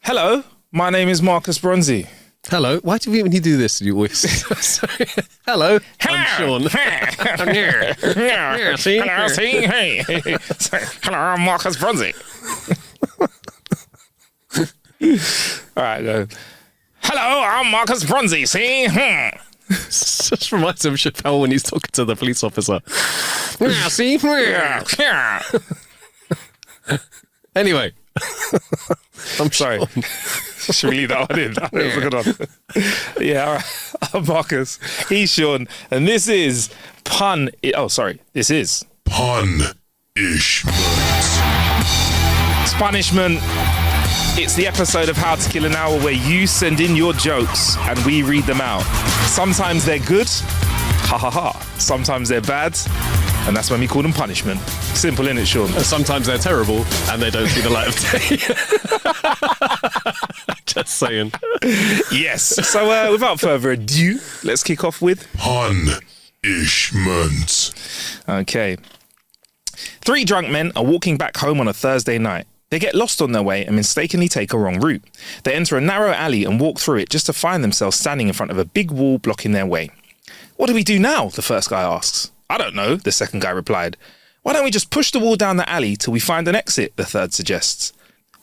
Hello, my name is Marcus Bronzy. Hello. Why do when you do this? You always. Sorry. Hello. I'm Sean. I'm here. Yeah, see? Hello, see? Hey. Hello, I'm Marcus Bronzy. All right, go. Hello, I'm Marcus Bronzy, see? Just reminds him of Chappelle when he's talking to the police officer. Yeah, see? Yeah. Anyway. I'm sorry. Should we leave that one in? That was a good one. Yeah, all right. I'm Marcus. He's Sean. And this is This is Punishment. Punishment. It's the episode of How to Kill an Hour where you send in your jokes and we read them out. Sometimes they're good. Ha ha ha. Sometimes they're bad. And that's when we call them punishment. Simple, innit, Sean? And sometimes they're terrible and they don't see the light of day. Just saying. Yes. So without further ado, let's kick off with Punishment. Okay. 3 drunk men are walking back home on a Thursday night. They get lost on their way and mistakenly take a wrong route. They enter a narrow alley and walk through it just to find themselves standing in front of a big wall blocking their way. What do we do now? The first guy asks. I don't know, the second guy replied. Why don't we just push the wall down the alley till we find an exit, the third suggests.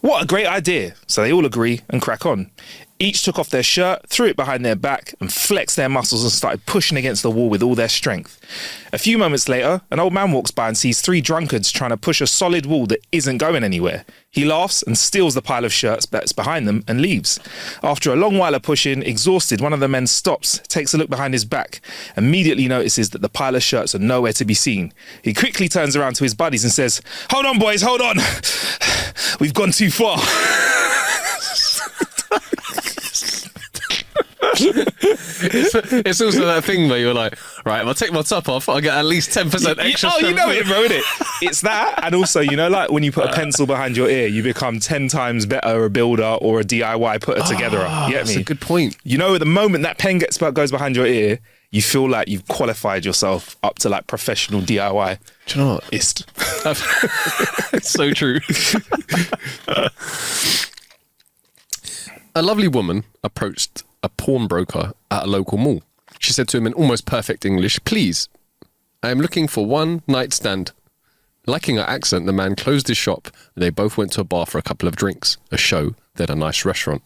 What a great idea. So they all agree and crack on. Each took off their shirt, threw it behind their back and flexed their muscles and started pushing against the wall with all their strength. A few moments later, an old man walks by and sees 3 drunkards trying to push a solid wall that isn't going anywhere. He laughs and steals the pile of shirts that's behind them and leaves. After a long while of pushing, exhausted, one of the men stops, takes a look behind his back, immediately notices that the pile of shirts are nowhere to be seen. He quickly turns around to his buddies and says, "Hold on, boys, hold on. We've gone too far." It's also that thing where you're like, right, if I take my top off, I get at least 10% extra. Oh, you know it, bro, innit? It's that, and also, you know, like when you put a pencil behind your ear, you become 10 times better a builder or a DIY putter-togetherer. You get me? That's a good point. You know, at the moment that pen goes behind your ear, you feel like you've qualified yourself up to like professional DIY. Do you know what? It's so true. A lovely woman approached a pawnbroker at a local mall. She said to him in almost perfect English, "Please, I am looking for one nightstand." Liking her accent, the man closed his shop and they both went to a bar for a couple of drinks, a show, then a nice restaurant.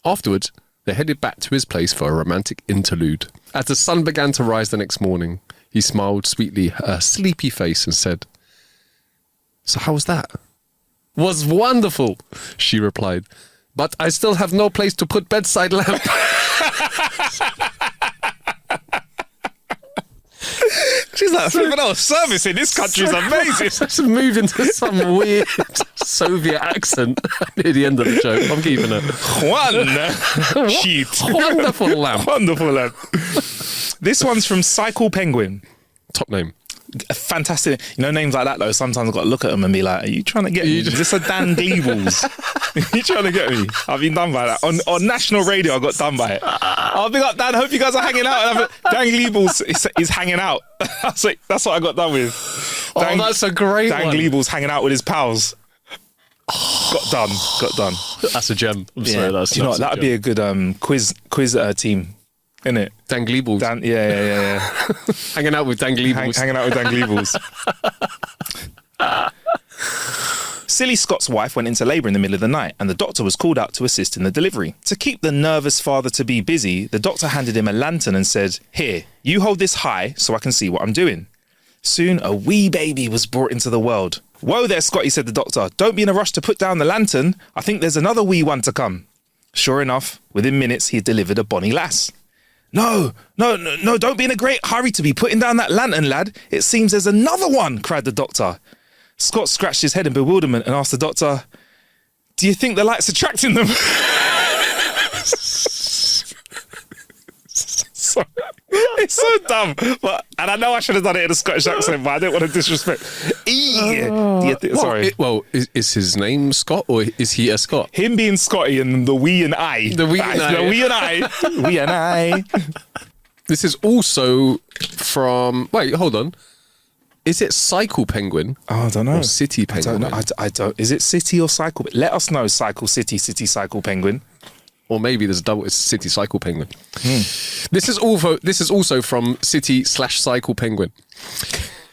Afterwards, they headed back to his place for a romantic interlude. As the sun began to rise the next morning, he smiled sweetly at her sleepy face and said, "So how was that?" "Was wonderful," she replied. "But I still have no place to put bedside lamp." She's like, service in this country is amazing. Just move into some weird Soviet accent near the end of the joke. I'm keeping it. One sheet. Wonderful lamp. Wonderful lamp. This one's from Cycle Penguin. Top name. Fantastic. You know, names like that, though, sometimes I've got to look at them and be like, are you trying to get me? Is this a Dan Gleebles? Are you trying to get me? I've been done by that. On national radio, I got done by it. I'll be like, Dan, hope you guys are hanging out. Dan Gleebles is hanging out. That's what I got done with. That's a great Dan one. Gleebles hanging out with his pals. Got done. That's a gem. I'm sorry. Do you know what? That would be a good quiz team. Innit? Dan Gleebles. Yeah. Hanging out with Dan Gleebles. Hanging out with Dan Gleebles. Silly Scott's wife went into labour in the middle of the night and the doctor was called out to assist in the delivery. To keep the nervous father-to-be busy, the doctor handed him a lantern and said, "Here, you hold this high so I can see what I'm doing." Soon a wee baby was brought into the world. "Whoa there, Scotty," said the doctor. "Don't be in a rush to put down the lantern. I think there's another wee one to come." Sure enough, within minutes he had delivered a bonny lass. No, don't be in a great hurry to be putting down that lantern, lad. It seems there's another one," cried the doctor. Scott scratched his head in bewilderment and asked the doctor, "Do you think the light's attracting them?" It's so dumb. And I know I should have done it in a Scottish accent, but I didn't want to disrespect. Sorry. Is his name Scott or is he a Scott? Him being Scotty and the we and I. The we and I. The we and I. We and I. This is also from... Wait, hold on. Is it cycle penguin? Oh, I don't know. Or city penguin? I don't know. I don't. Is it city or cycle? Let us know. Cycle city, city cycle penguin. Or maybe there's a double. It's city cycle penguin. This is also from city/cycle penguin.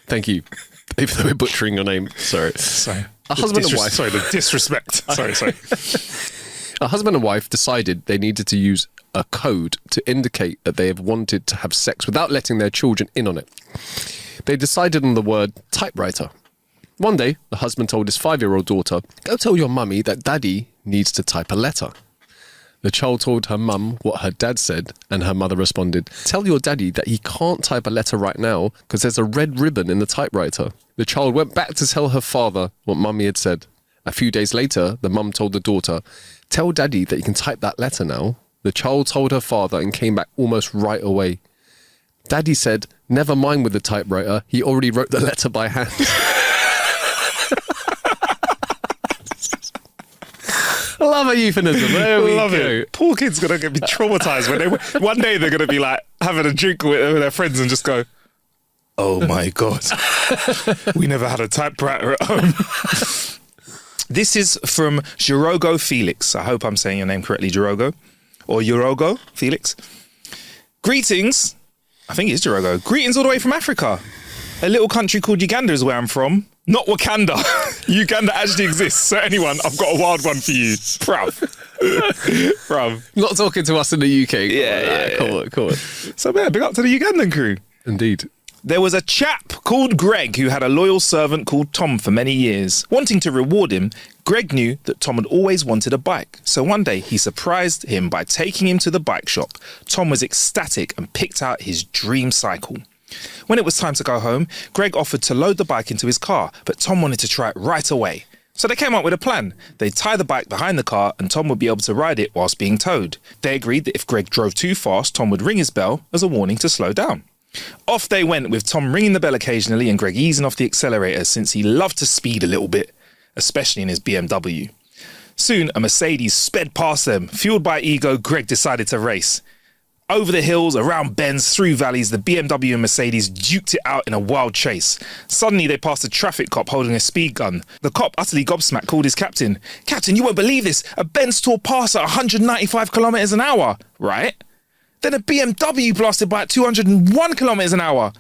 Thank you. Even though we're butchering your name, sorry. A husband and wife. Sorry, the disrespect. sorry. A husband and wife decided they needed to use a code to indicate that they have wanted to have sex without letting their children in on it. They decided on the word typewriter. One day, the husband told his 5-year-old daughter, "Go tell your mummy that daddy needs to type a letter." The child told her mum what her dad said, and her mother responded, "Tell your daddy that he can't type a letter right now because there's a red ribbon in the typewriter." The child went back to tell her father what mummy had said. A few days later, the mum told the daughter, "Tell daddy that you can type that letter now." The child told her father and came back almost right away. Daddy said, "Never mind with the typewriter, he already wrote the letter by hand." I love a euphemism. There we Love go. it. Poor kid's going to be traumatized when one day they're going to be like having a drink with their friends and just go, "Oh my God, we never had a typewriter at home." This is from Jirogo Felix. I hope I'm saying your name correctly, Jirogo. Or Jirogo Felix. Greetings. I think it's Jirogo. Greetings all the way from Africa. A little country called Uganda is where I'm from. Not Wakanda. Uganda actually exists. So anyone, I've got a wild one for you. Bruv. Not talking to us in the UK. Yeah. Cool. So yeah, big up to the Ugandan crew. Indeed. There was a chap called Greg who had a loyal servant called Tom for many years. Wanting to reward him, Greg knew that Tom had always wanted a bike. So one day he surprised him by taking him to the bike shop. Tom was ecstatic and picked out his dream cycle. When it was time to go home, Greg offered to load the bike into his car, but Tom wanted to try it right away. So they came up with a plan. They'd tie the bike behind the car and Tom would be able to ride it whilst being towed. They agreed that if Greg drove too fast, Tom would ring his bell as a warning to slow down. Off they went, with Tom ringing the bell occasionally and Greg easing off the accelerator since he loved to speed a little bit, especially in his BMW. Soon, a Mercedes sped past them. Fueled by ego, Greg decided to race. Over the hills, around bends, through valleys, the BMW and Mercedes duked it out in a wild chase. Suddenly, they passed a traffic cop holding a speed gun. The cop, utterly gobsmacked, called his captain. "Captain, you won't believe this. A Benz tore past at 195 kilometres an hour." "Right." "Then a BMW blasted by at 201 kilometres an hour."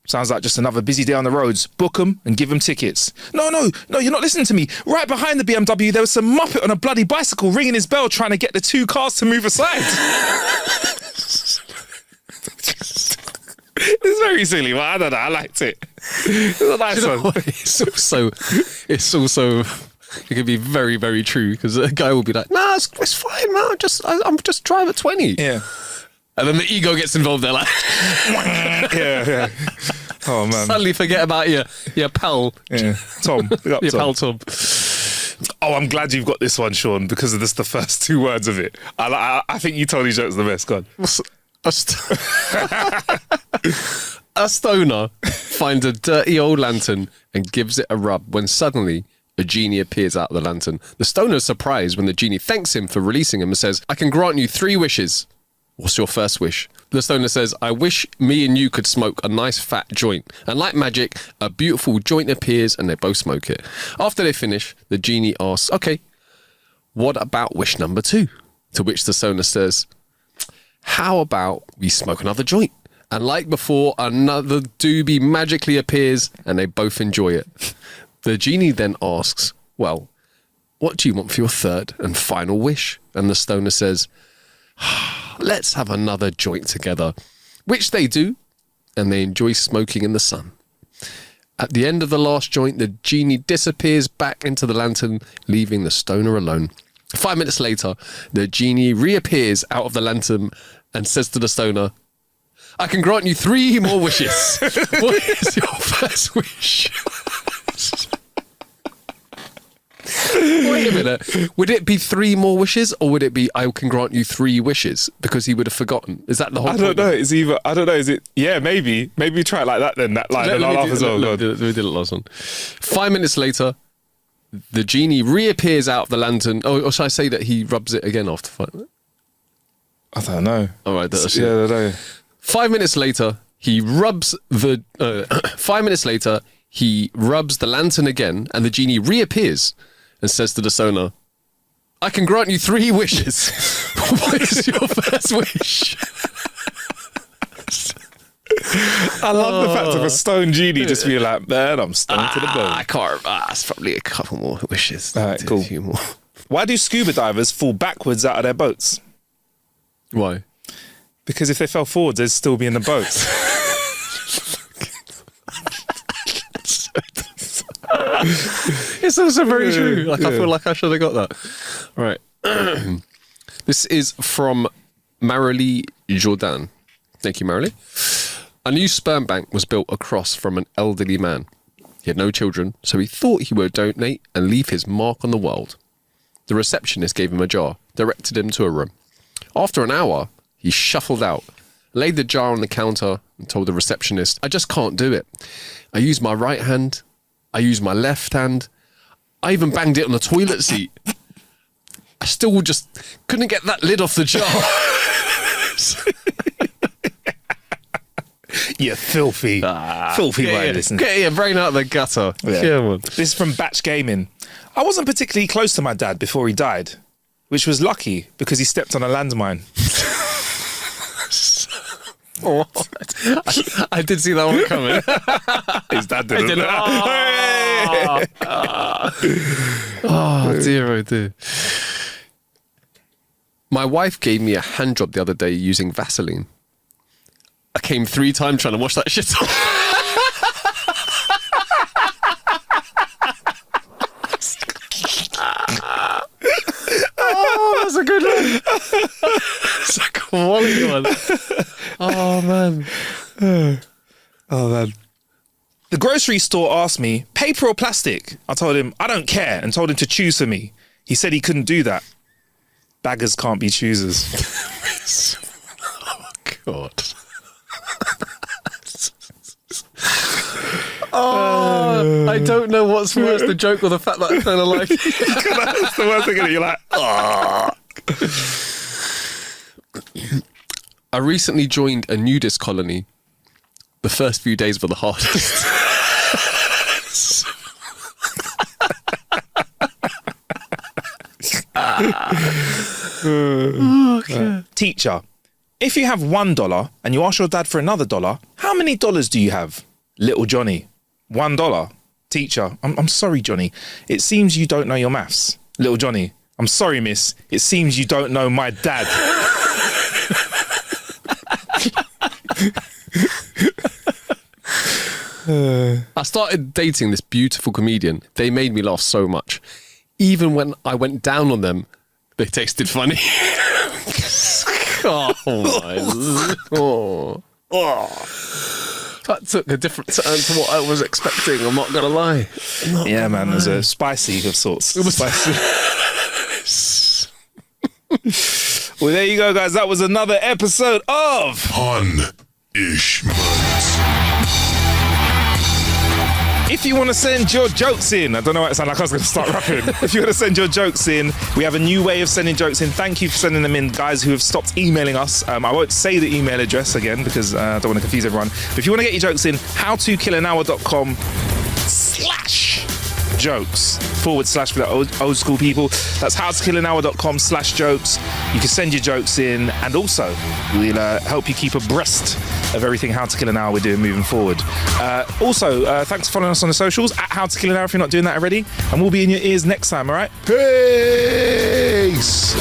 "Sounds like just another busy day on the roads. Book 'em and give 'em tickets." No, you're not listening to me. Right behind the BMW, there was some muppet on a bloody bicycle ringing his bell trying to get the two cars to move aside. It's very silly, but I don't know. I liked it. It's a nice one. It's also, it could be very, very true because a guy will be like, "Nah, it's fine, man. I'm just driving at 20. Yeah. And then the ego gets involved. They're like, yeah. Oh man. Suddenly forget about your pal. Yeah. Tom. Your pal Tom. Oh, I'm glad you've got this one, Sean, because of this the first two words of it. I think you told these jokes the best. God. A stoner finds a dirty old lantern and gives it a rub when suddenly a genie appears out of the lantern. The stoner is surprised when the genie thanks him for releasing him and says, "I can grant you 3 wishes. What's your first wish?" The stoner says, "I wish me and you could smoke a nice fat joint." And like magic, a beautiful joint appears and they both smoke it. After they finish, the genie asks, "Okay, what about wish number 2? To which the stoner says, "How about we smoke another joint?" And like before, another doobie magically appears and they both enjoy it. The genie then asks, "Well, what do you want for your third and final wish?" And the stoner says, "Let's have another joint together," which they do, and they enjoy smoking in the sun. At the end of the last joint, the genie disappears back into the lantern, leaving the stoner alone. 5 minutes later, the genie reappears out of the lantern and says to the stoner, "I can grant you 3 more wishes. What is your first wish?" Wait a minute. Would it be 3 more wishes, or would it be "I can grant you 3 wishes"? Because he would have forgotten. Is that the whole? I don't know. It's either. I don't know. Is it? Yeah, maybe. Maybe try it like that then. That line. And I'll laugh as well. We did it last one. 5 minutes later, the genie reappears out of the lantern. Or should I say that he rubs it again after 5 minutes? I don't know. All right. That's I don't know. 5 minutes later, he rubs the. 5 minutes later, He rubs the lantern again, and the genie reappears and says to the sonar, I can grant you 3 wishes. What is your first wish? I love the fact of a stone genie just being like, man, I'm stoned to the bone. I can't. It's probably a couple more wishes. All right, cool. A few more. Why do scuba divers fall backwards out of their boats? Why? Because if they fell forwards, they'd still be in the boat. It's also very true. Like, I feel like I should have got that. All right. This is from Marilee Jordan. Thank you, Marilee. A new sperm bank was built across from an elderly man. He had no children, so he thought he would donate and leave his mark on the world. The receptionist gave him a jar, directed him to a room. After an hour, he shuffled out, laid the jar on the counter and told the receptionist, I just can't do it. I use my right hand. I use my left hand. I even banged it on the toilet seat. I still just couldn't get that lid off the jar. You filthy way, listen. Get your brain out of the gutter. Yeah. Come on. This is from Batch Gaming. I wasn't particularly close to my dad before he died, which was lucky because he stepped on a landmine. I did see that one coming. His dad didn't. Oh dear, oh dear. My wife gave me a hand job the other day using Vaseline. I came 3 times trying to wash that shit off. Oh, that's a good one. It's a quality one. Oh, man. Oh, man. The grocery store asked me, paper or plastic? I told him, I don't care, and told him to choose for me. He said he couldn't do that. Baggers can't be choosers. Oh, God. Oh, I don't know what's worse, the joke or the fact that I kind of like it. That's the worst thing, isn't it? You're like, oh. I recently joined a nudist colony. The first few days were the hardest. Okay. Teacher, if you have $1 and you ask your dad for another $1, how many dollars do you have? Little Johnny, $1. Teacher, I'm sorry, Johnny. It seems you don't know your maths. Little Johnny, I'm sorry, miss. It seems you don't know my dad. I started dating this beautiful comedian. They made me laugh so much. Even when I went down on them, they tasted funny. Oh, my Lord. That took a different turn to what I was expecting, I'm not going to lie. Yeah, man, it was a spicy of sorts. It was spicy. Well, there you go, guys. That was another episode of Punishment. If you want to send your jokes in, I don't know why it sounded like I was going to start rapping. If you want to send your jokes in, we have a new way of sending jokes in. Thank you for sending them in, guys who have stopped emailing us. I won't say the email address again because I don't want to confuse everyone. But if you want to get your jokes in, howtokillanhour.com/jokes / for the old school people. That's howtokillanhour.com/jokes. You can send your jokes in, and also we'll help you keep abreast of everything How to Kill an Hour we're doing moving forward. Also, thanks for following us on the socials at How to Kill an Hour if you're not doing that already, and we'll be in your ears next time. All right, Peace.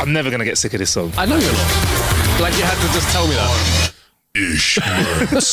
I'm never gonna get sick of this song. I know you're not. Like, you had to just tell me that. Punishment.